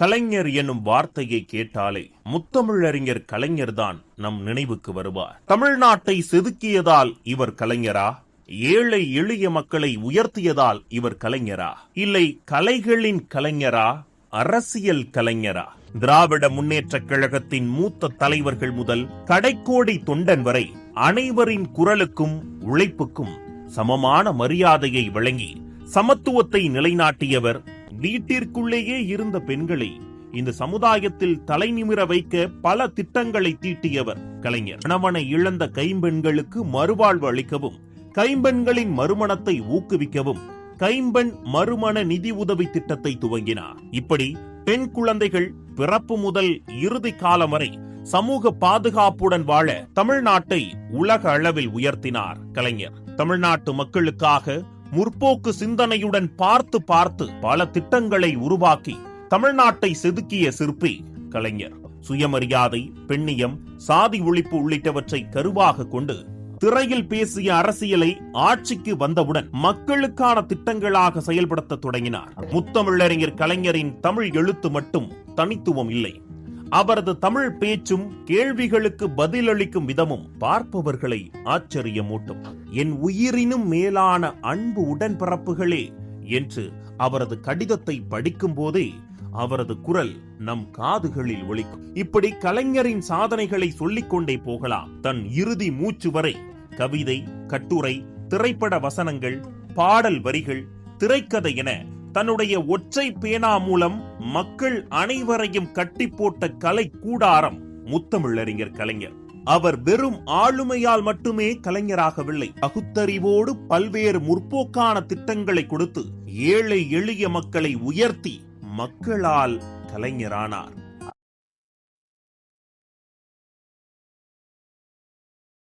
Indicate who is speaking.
Speaker 1: கலைஞர் என்னும் வார்த்தையை கேட்டாலே முத்தமிழறிஞர் கலைஞர்தான் நம் நினைவுக்கு வருவார். தமிழ்நாட்டை செதுக்கியதால் இவர் கலைஞரா? ஏழை எளிய மக்களை உயர்த்தியதால் இவர் கலைஞரா? இல்லை கலைகளின் கலைஞரா? அரசியல் கலைஞரா? திராவிட முன்னேற்றக் கழகத்தின் மூத்த தலைவர்கள் முதல் கடைக்கோடி தொண்டன் வரை அனைவரின் குரலுக்கும் உழைப்புக்கும் சமமான மரியாதையை வழங்கி சமத்துவத்தை நிலைநாட்டியவர். வீட்டிற்குள்ளேயே இருந்த பெண்களை இந்த சமுதாயத்தில் தலை நிமிர வைக்க பல திட்டங்களை தீட்டியவர் கலைஞர். கணவனை இழந்த கைம்பெண்களுக்கு மறுவாழ்வு அளிக்கவும், கைம்பெண்களின் மறுமணத்தை ஊக்குவிக்கவும் கைம்பெண் மறுமண நிதி உதவி திட்டத்தை துவங்கினார். இப்படி பெண் குழந்தைகள் பிறப்பு முதல் இறுதி காலம் வரை சமூக பாதுகாப்புடன் வாழ தமிழ்நாட்டை உலக அளவில் உயர்த்தினார் கலைஞர். தமிழ்நாட்டு மக்களுக்காக முற்போக்கு சிந்தனையுடன் பார்த்து பல திட்டங்களை உருவாக்கி தமிழ்நாட்டை செதுக்கிய சிற்பி கலைஞர். சுயமரியாதை, பெண்ணியம், சாதி ஒழிப்பு உள்ளிட்டவற்றை கருவாக கொண்டு திரையில் பேசிய அரசியலை ஆட்சிக்கு வந்தவுடன் மக்களுக்கான திட்டங்களாக செயல்படுத்த தொடங்கினார். முத்தமிழறிஞர் கலைஞரின் தமிழ் எழுத்து மட்டும் தனித்துவம் இல்லை. அவரது தமிழ் பேச்சும் கேள்விகளுக்கு பதிலளிக்கும் விதமும் பார்ப்பவர்களை ஆச்சரியமூட்டும். என் உயிரினும் மேலான அன்பு உடன்பிறப்புகளே என்று அவரது கடிதத்தை படிக்கும் போதே அவரது குரல் நம் காதுகளில் ஒலிக்கும். இப்படி கலைஞரின் சாதனைகளை சொல்லிக் கொண்டே போகலாம். தன் இறுதி மூச்சு வரை கவிதை, கட்டுரை, திரைப்பட வசனங்கள், பாடல் வரிகள், திரைக்கதை என தன்னுடைய ஒற்றை பேனா மூலம் மக்கள் அனைவரையும் கட்டி போட்ட கலை கூடாரம் முத்தமிழறிஞர் கலைஞர். அவர் வெறும் ஆளுமையால் மட்டுமே கலைஞராகவில்லை, பகுத்தறிவோடு பல்வேறு முற்போக்கான திட்டங்களை கொடுத்து ஏழை எளிய மக்களை உயர்த்தி மக்களால் கலைஞரானார்.